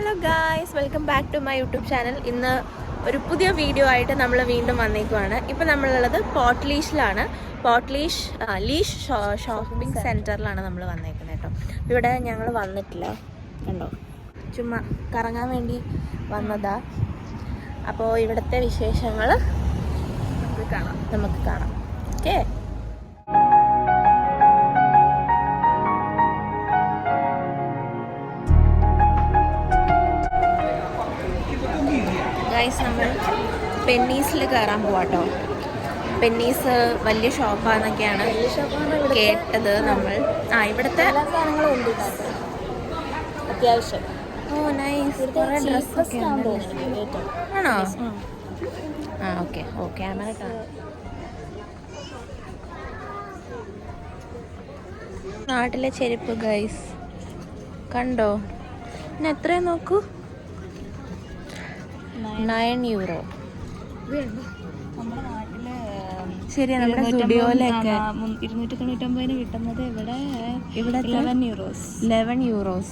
Hello guys, welcome back to my YouTube channel. ഇന്ന് ഒരു പുതിയ വീഡിയോ ആയിട്ട് നമ്മൾ വീണ്ടും വന്നേക്കുവാണ്. ഇപ്പം നമ്മളുള്ളത് പോർട്ട്ലീഷിലാണ്. ലീഷ് ഷോപ്പിംഗ് സെൻറ്ററിലാണ് നമ്മൾ വന്നേക്കുന്നത് കേട്ടോ. ഇവിടെ ഞങ്ങൾ വന്നിട്ടില്ല, കണ്ടോ, ചുമ്മാ കറങ്ങാൻ വേണ്ടി വന്നതാ. അപ്പോൾ ഇവിടുത്തെ വിശേഷങ്ങൾ നമുക്ക് കാണാം. ഓക്കെ, നമ്മൾ പെന്നീസിൽ കയറാൻ പോവാട്ടോ. പെന്നീസ് വലിയ ഷോപ്പാന്നൊക്കെയാണ് കേട്ടത് നമ്മൾ. ഇവിടുത്തെ എല്ലാ സാധനങ്ങളും ഉണ്ട് അത്യാവശ്യം. ഓ നൈസ്, ഡ്രസ്സൊക്കെ ആണോ? ഓക്കെ ക്യാമറ കാണാം. നാട്ടിലെ ചെരുപ്പ് ഗൈസ് കണ്ടോ, പിന്നെ എത്രയും നോക്കൂ, €9. നമ്മുടെ നാട്ടില് ശരിയാ, നമ്മുടെ സ്റ്റുഡിയോയിലൊക്കെ 299 കിട്ടുന്നത് ഇവിടെ €11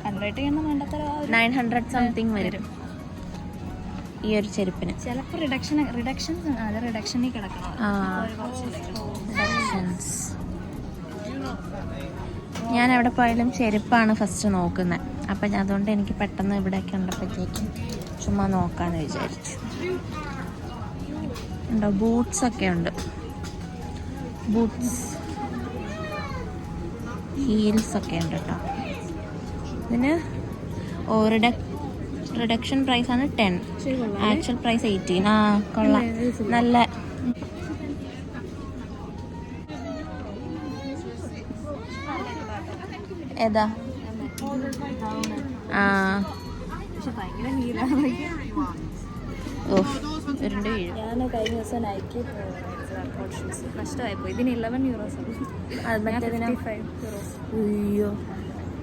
കൺവേർട്ട് ചെയ്യുന്ന വേണ്ടത്ര 900 സംതിങ് വരും ഈ ഒരു ചെരുപ്പിന്. ചിലപ്പോൾ റിഡക്ഷനിൽ കിടക്കണം. ഞാൻ എവിടെ പോയാലും ചെരുപ്പാണ് ഫസ്റ്റ് നോക്കുന്നത്. അപ്പം അതുകൊണ്ട് എനിക്ക് പെട്ടെന്ന് ഇവിടെയൊക്കെ ഉണ്ടപ്പോഴത്തേക്കും ചുമ്മാ നോക്കാമെന്ന് വിചാരിച്ചു. ഉണ്ടോ, ബൂട്ട്സൊക്കെ ഉണ്ട്, ബൂട്ട്സ്, ഹീൽസൊക്കെ ഉണ്ട് കേട്ടോ. ഇതിന് റിഡക്ഷൻ പ്രൈസാണ് 10, ആക്ച്വൽ പ്രൈസ് 18. കൊള്ളാം, നല്ല. ഏതാ? ഞാൻ കഴിഞ്ഞ ദിവസം നൈക്കി നഷ്ടമായിപ്പോയി. ഇതിന് €11. അയ്യോ,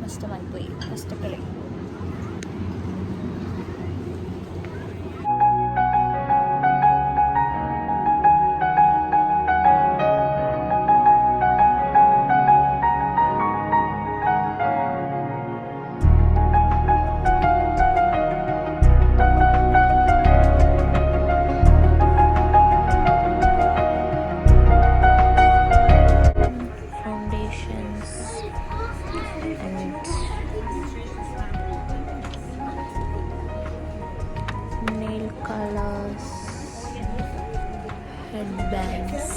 നഷ്ടമായിപ്പോയി, കഷ്ടക്കളി. colors, headbands.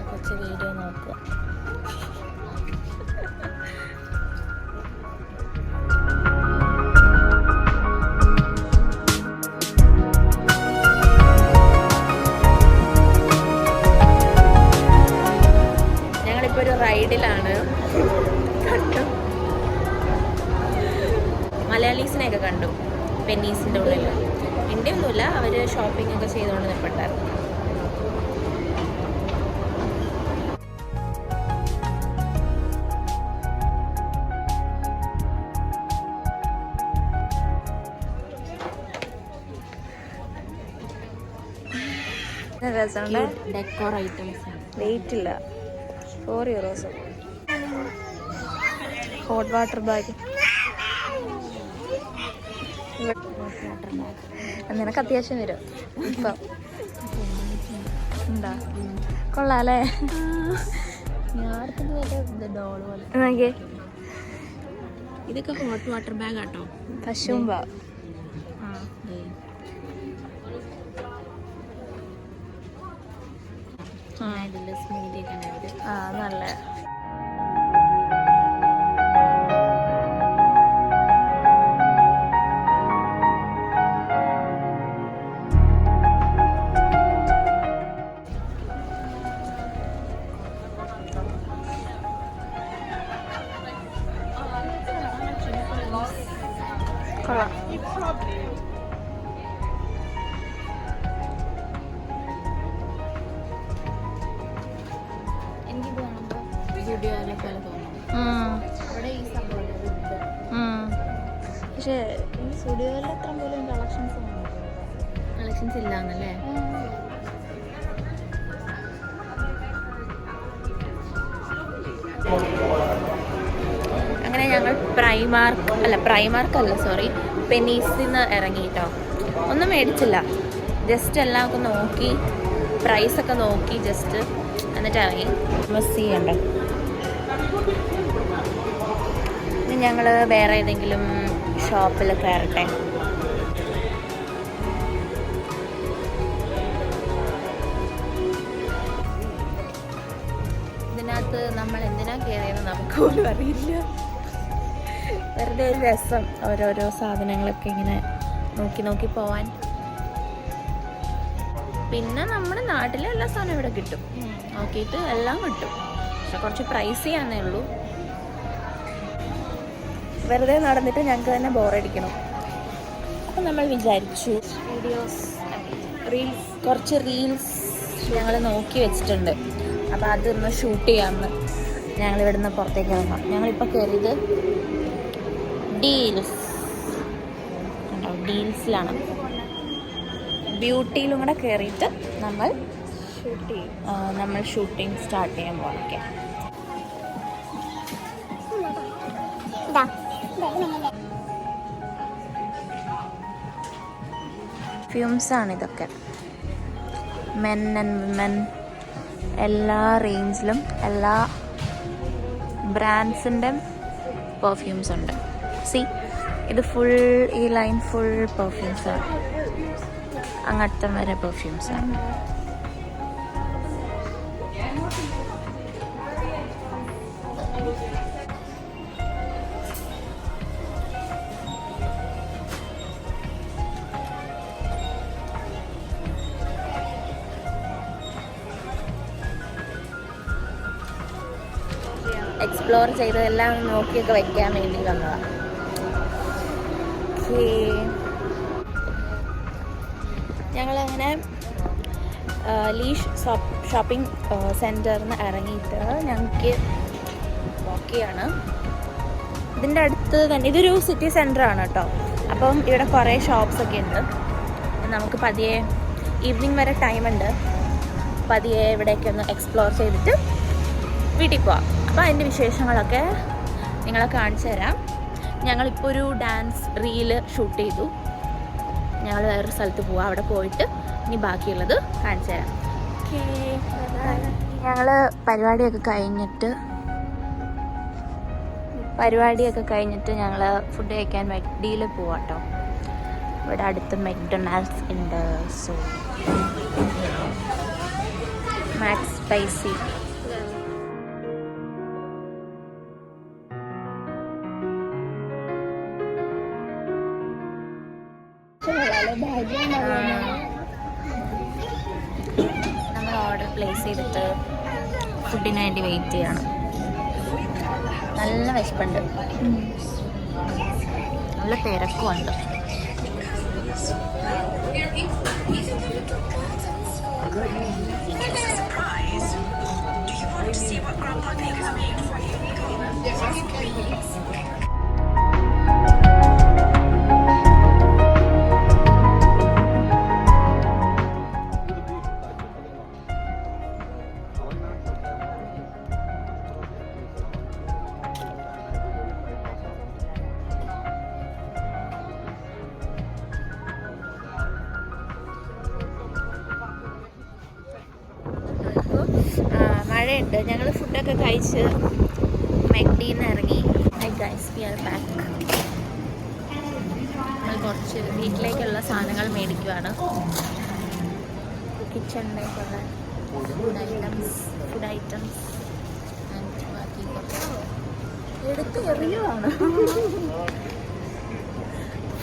കുറച്ച് വീഡിയോ നോക്കുക. റൈഡിലാണ്, മലയാളീസിനെയൊക്കെ കണ്ടു പെന്നീസിൻ്റെ ഉള്ളിൽ. എൻ്റെ ഒന്നുമില്ല, അവർ ഷോപ്പിംഗ് ഒക്കെ ചെയ്തുകൊണ്ട് നിൽപ്പുണ്ടായിരുന്നു. ഡെക്കോർ ഐറ്റംസ് വെയിറ്റ് ഇല്ല, €4. Hot water bag. നിനക്ക് അത്യാവശ്യം വരും ഇപ്പം എന്താ, കൊള്ളാല്ലേ? ഇതൊക്കെ ഹോട്ട് വാട്ടർ ബാഗ് ആട്ടോ. പശുമ്പ നല്ല. കൊള്ളാം. പക്ഷേ സ്റ്റുഡിയോയിൽ അത്ര പോലും കളക്ഷൻസ് കളക്ഷൻസ് ഇല്ല എന്നല്ലേ? അങ്ങനെ ഞങ്ങൾ പ്രൈമാർക്ക് അല്ല സോറി, പെനീസിൽ നിന്ന് ഇറങ്ങി കേട്ടോ. ഒന്നും മേടിച്ചില്ല, ജസ്റ്റ് എല്ലാം ഒക്കെ നോക്കി, പ്രൈസൊക്കെ നോക്കി ജസ്റ്റ്, എന്നിട്ട് ഇറങ്ങി. മിസ് ചെയ്യണ്ട. ഇനി ഞങ്ങൾ വേറെ ഏതെങ്കിലും ഷോപ്പിൽ കയറട്ടെ. ഇതിനകത്ത് നമ്മൾ എന്തിനാ കയറിയെന്ന് നമുക്ക് പോലും അറിയില്ല. വെറുതെ ഒരു രസം, ഓരോരോ സാധനങ്ങളൊക്കെ ഇങ്ങനെ നോക്കി നോക്കി പോവാൻ. പിന്നെ നമ്മുടെ നാട്ടിലെ എല്ലാ സാധനവും ഇവിടെ കിട്ടും, നോക്കിയിട്ട് എല്ലാം കിട്ടും. പക്ഷെ കുറച്ച് പ്രൈസ് ചെയ്യാന്നേ ഉള്ളൂ. വെറുതെ നടന്നിട്ട് ഞങ്ങൾക്ക് തന്നെ ബോറടിക്കണം. അപ്പം നമ്മൾ വിചാരിച്ചു കുറച്ച് റീൽസ് ഞങ്ങൾ നോക്കി വെച്ചിട്ടുണ്ട്. അപ്പോൾ അതൊന്ന് ഷൂട്ട് ചെയ്യാമെന്ന് ഞങ്ങളിവിടെ നിന്ന് പുറത്തേക്ക് ഇറങ്ങാം. ഞങ്ങളിപ്പോൾ കയറിയത് ഡീൽസിലാണ്. ബ്യൂട്ടിയിലും കൂടെ കയറിയിട്ട് നമ്മൾ ഷൂട്ടിങ് സ്റ്റാർട്ട് ചെയ്യാൻ പോകണൊക്കെ. പെർഫ്യൂംസാണ് ഇതൊക്കെ. മെൻ ആൻഡ് വിമൻ എല്ലാ റേഞ്ചിലും എല്ലാ ബ്രാൻഡ്സിൻ്റെ പെർഫ്യൂംസ് ഉണ്ട്. സി, ഇത് ഫുൾ, ഈ ലൈൻ ഫുൾ പെർഫ്യൂംസാണ്. അങ്ങനത്തെ വരെ പെർഫ്യൂംസാണ്. എക്സ്പ്ലോർ ചെയ്തതെല്ലാം നോക്കിയൊക്കെ വയ്ക്കാൻ വേണ്ടി വന്നതാണ്. ഞങ്ങളങ്ങനെ ലീഷ് ഷോപ്പിംഗ് സെൻറ്ററിൽ നിന്ന് ഇറങ്ങിയിട്ട് ഞങ്ങൾക്ക് വാക്ക് ചെയ്യാണ്. ഇതിൻ്റെ അടുത്ത് തന്നെ ഇതൊരു സിറ്റി സെൻറ്ററാണ് കേട്ടോ. അപ്പം ഇവിടെ കുറേ ഷോപ്സൊക്കെ ഉണ്ട്. നമുക്ക് പതിയെ ഈവനിങ് വരെ ടൈമുണ്ട്. പതിയെ ഇവിടെയൊക്കെ ഒന്ന് എക്സ്പ്ലോർ ചെയ്തിട്ട് വീട്ടിൽ പോവാം. അപ്പോൾ അതിൻ്റെ വിശേഷങ്ങളൊക്കെ നിങ്ങളെ കാണിച്ചു തരാം. ഞങ്ങളിപ്പോൾ ഒരു ഡാൻസ് റീല് ഷൂട്ട് ചെയ്തു. ഞങ്ങൾ വേറൊരു സ്ഥലത്ത് പോവാം. അവിടെ പോയിട്ട് ഇനി ബാക്കിയുള്ളത് കാണിച്ചു തരാം. ഞങ്ങൾ പരിപാടിയൊക്കെ കഴിഞ്ഞിട്ട് ഞങ്ങൾ ഫുഡ് കഴിക്കാൻ മെക്ഡിയിൽ പോവാം കേട്ടോ. ഇവിടെ അടുത്ത് മെക്ഡൊണാൾഡ്സ് ഉണ്ട്. So max spicy. നമ്മൾ ഓർഡർ പ്ലേസ് ചെയ്തിട്ട് ഫുഡിന് വേണ്ടി വെയിറ്റ് ചെയ്യണം. നല്ല വിശപ്പുണ്ട്, നല്ല തിരക്കുമുണ്ട്. മഴയുണ്ട്. ഞങ്ങൾ ഫുഡൊക്കെ കഴിച്ച് മെക്ഡിയിൽ നിന്ന് ഇറങ്ങി. Guys, we are back. നമ്മൾ കുറച്ച് വീട്ടിലേക്കുള്ള സാധനങ്ങൾ മേടിക്കുവാണ്. കിച്ചണിലേക്കുള്ള ഫുഡ് ഐറ്റംസ് ആൻഡ് ബാക്കി കുറച്ച് എടുത്ത് എറിയുവാണ്.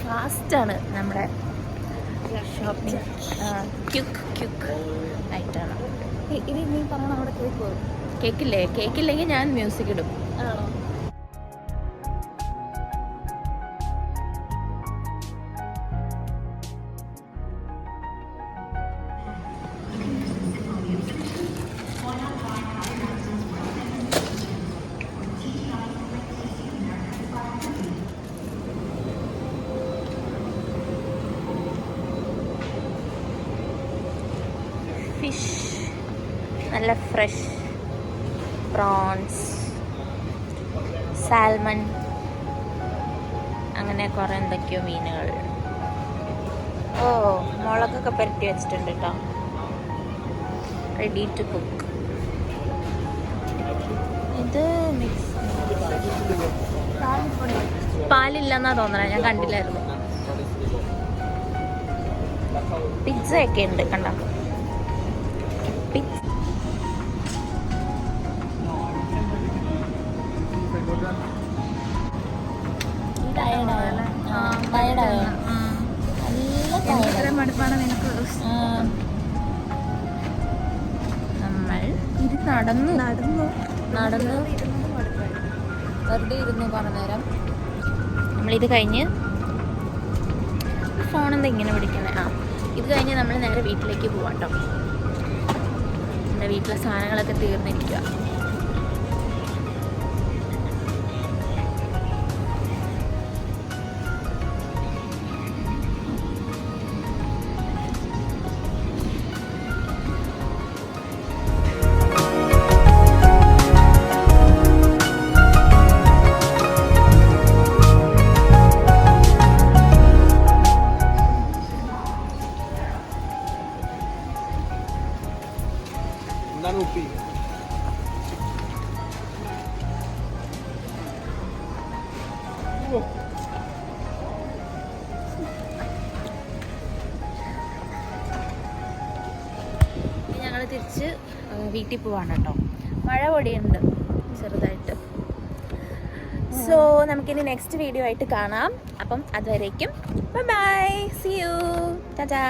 ഫാസ്റ്റാണ് നമ്മുടെ ഷോപ്പിംഗ്. ക്യുക്ക് ആയിട്ടാണ്. ഇനി നീ പറഞ്ഞ നമ്മുടെ കേക്കില്ലെങ്കിൽ ഞാൻ മ്യൂസിക് ഇടും. ആണോ? ഫിഷ്, നല്ല ഫ്രഷ് പ്രോൺസ്, സാൽമൺ, അങ്ങനെ കുറേ എന്തൊക്കെയോ മീനുകൾ. ഓ, മുളകൊക്കെ പുരട്ടി വെച്ചിട്ടുണ്ട് കേട്ടോ, റെഡി ടു കുക്ക്. ഇത് മിക്സ് പാലില്ലെന്നാ തോന്നണേ, ഞാൻ കണ്ടില്ലായിരുന്നു. പിസ്സ ഒക്കെ ഉണ്ട് കണ്ടോ. മടുപ്പാണ് നിനക്ക്. നമ്മൾ ഇത് നടന്നു വെറുതെ ഇരുന്നു കുറേ നേരം. നമ്മളിത് കഴിഞ്ഞ് ഫോണെന്താ ഇങ്ങനെ പിടിക്കണേ. ഇത് കഴിഞ്ഞ് നമ്മൾ നേരെ വീട്ടിലേക്ക് പോവാം കേട്ടോ. എൻ്റെ വീട്ടിലെ സാധനങ്ങളൊക്കെ തീർന്നിരിക്കുക. ഞങ്ങൾ തിരിച്ച് വീട്ടിൽ പോവാണ് കേട്ടോ. മഴ പൊടിയുണ്ട് ചെറുതായിട്ട്. സോ നമുക്കിനി നെക്സ്റ്റ് വീഡിയോ ആയിട്ട് കാണാം. അപ്പം അതുവരേക്കും bye bye, see you, Tata.